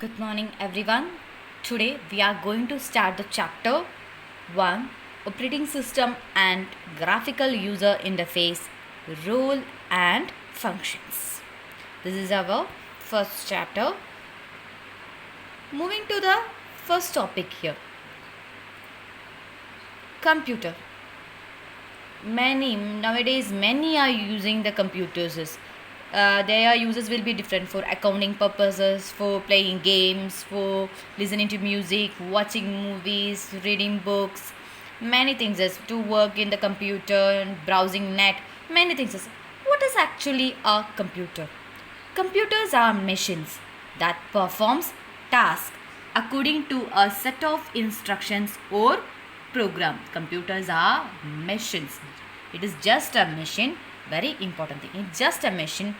Good morning, everyone. Today we are going to start the chapter 1, Operating System and Graphical User Interface, Role and Functions. This is our first chapter. Moving to the first topic here, computer. Many are using the computers. Their uses will be different for accounting purposes, for playing games, for listening to music, watching movies, reading books, many things as to work in the computer, browsing net, many things as. What is actually a computer? Computers are machines that performs tasks according to a set of instructions or program. Computers are machines. It is just a machine. Very important thing. It's just a machine.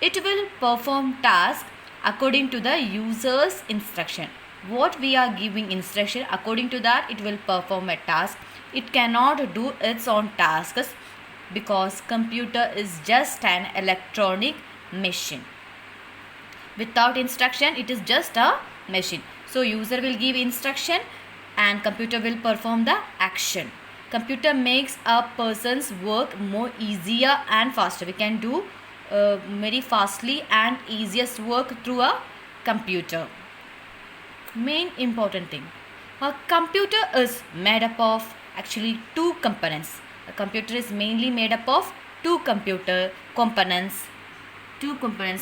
It will perform tasks according to the user's instruction. What we are giving instruction, according to that it will perform a task. It cannot do its own tasks because computer is just an electronic machine. Without instruction, it is just a machine. So user will give instruction and computer will perform the action. Computer makes a person's work more easier and faster. We can do very fastly and easiest work through a computer. Main important thing, a computer is made up of actually two components. A computer is mainly made up of two components.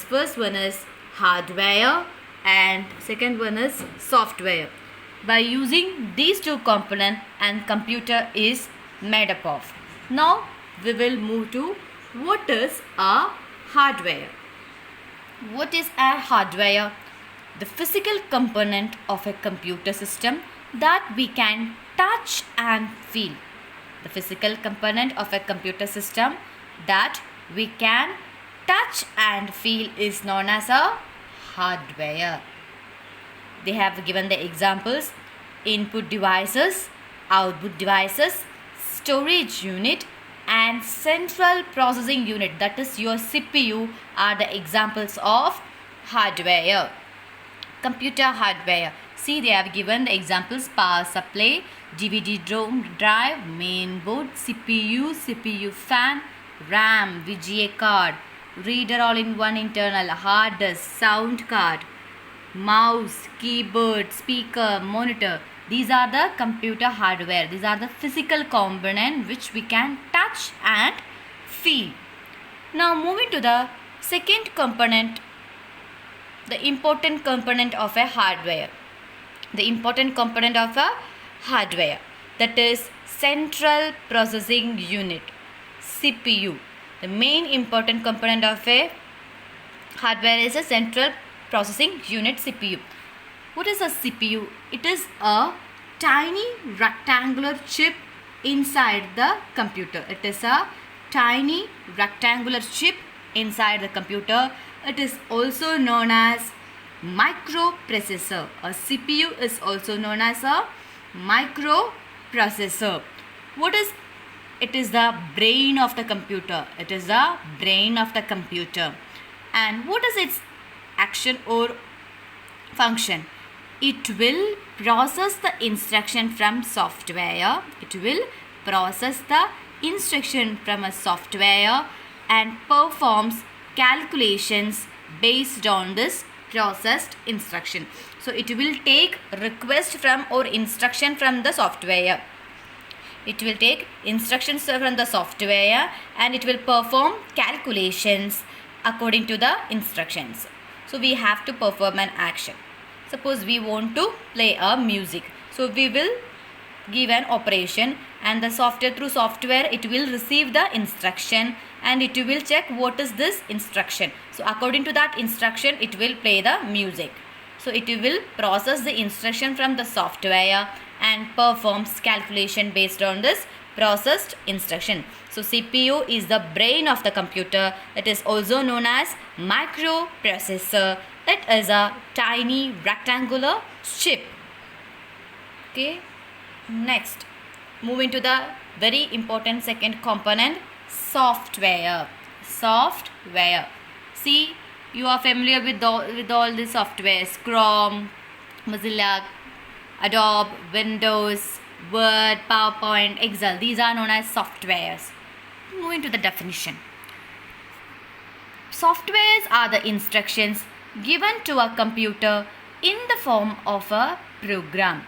First one is hardware and second one is software. By using these two components and computer is made up of. Now we will move to what is a hardware. What is a hardware? The physical component of a computer system that we can touch and feel. The physical component of a computer system that we can touch and feel is known as a hardware. They have given the examples: input devices, output devices, storage unit and central processing unit, that is your CPU, are the examples of hardware. Computer hardware. See, they have given the examples: power supply, DVD drive, mainboard, CPU fan, RAM, VGA card, reader all-in-one internal, hard disk, sound card, mouse, keyboard, speaker, monitor. These are the computer hardware. These are the physical component which we can touch and feel. Now moving to the second component, the important component of a hardware. The important component of a hardware, that is central processing unit, CPU. The main important component of a hardware is a central processing unit, CPU. What is a CPU? It is a tiny rectangular chip inside the computer. It is a tiny rectangular chip inside the computer. It is also known as microprocessor. A CPU is also known as a microprocessor. What is it? Is the brain of the computer. It is the brain of the computer. And what is its action or function? It will process the instruction from software. It will process the instruction from a software and performs calculations based on this processed instruction. So it will take request from or instruction from the software. It will take instructions from the software and it will perform calculations according to the instructions. So we have to perform an action. Suppose we want to play a music. So we will give an operation and the software, through software, it will receive the instruction and it will check what is this instruction. So according to that instruction, it will play the music. So it will process the instruction from the software and performs calculation based on this processed instruction. So CPU is the brain of the computer. It is also known as microprocessor. It is a tiny rectangular chip. Okay. Next, moving to the very important second component, software. See, You are familiar with all the softwares: Chrome, Mozilla, Adobe, Windows, Word, PowerPoint, Excel. These are known as softwares. Moving to the definition. Softwares are the instructions given to a computer in the form of a program.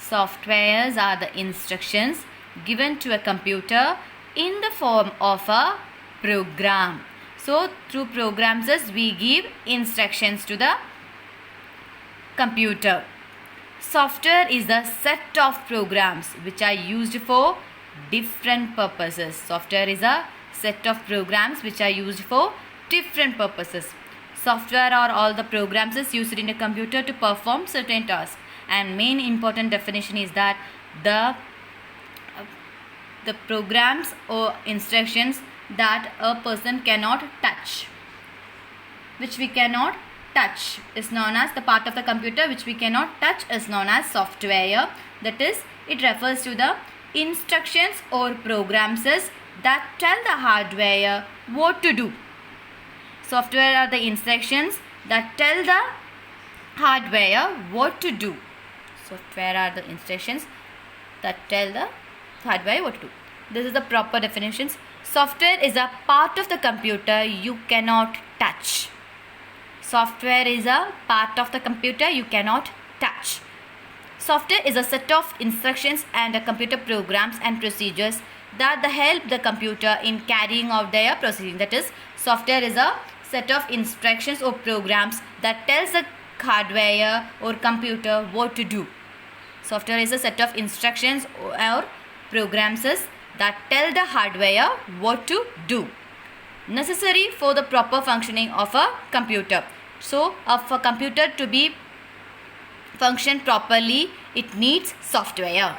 Softwares are the instructions given to a computer in the form of a program. So through programs we give instructions to the computer. Software is the set of programs which are used for different purposes. Software is a set of programs which are used for different purposes. Software are all the programs used in a computer to perform certain tasks. And main important definition is that the programs or instructions that a person cannot touch, which we cannot touch, is known as the part of the computer which we cannot touch, is known as software. That is, it refers to the instructions or programs that tell the hardware what to do. Software are the instructions that tell the hardware what to do. Software are the instructions that tell the hardware what to do. This is the proper definitions. Software is a part of the computer you cannot touch. Software is a part of the computer you cannot touch. Software is a set of instructions and computer programs and procedures that help the computer in carrying out their processing. That is, software is a set of instructions or programs that tells the hardware or computer what to do. Software is a set of instructions or programs that tell the hardware what to do, necessary for the proper functioning of a computer. So, for a computer to be function properly, it needs software.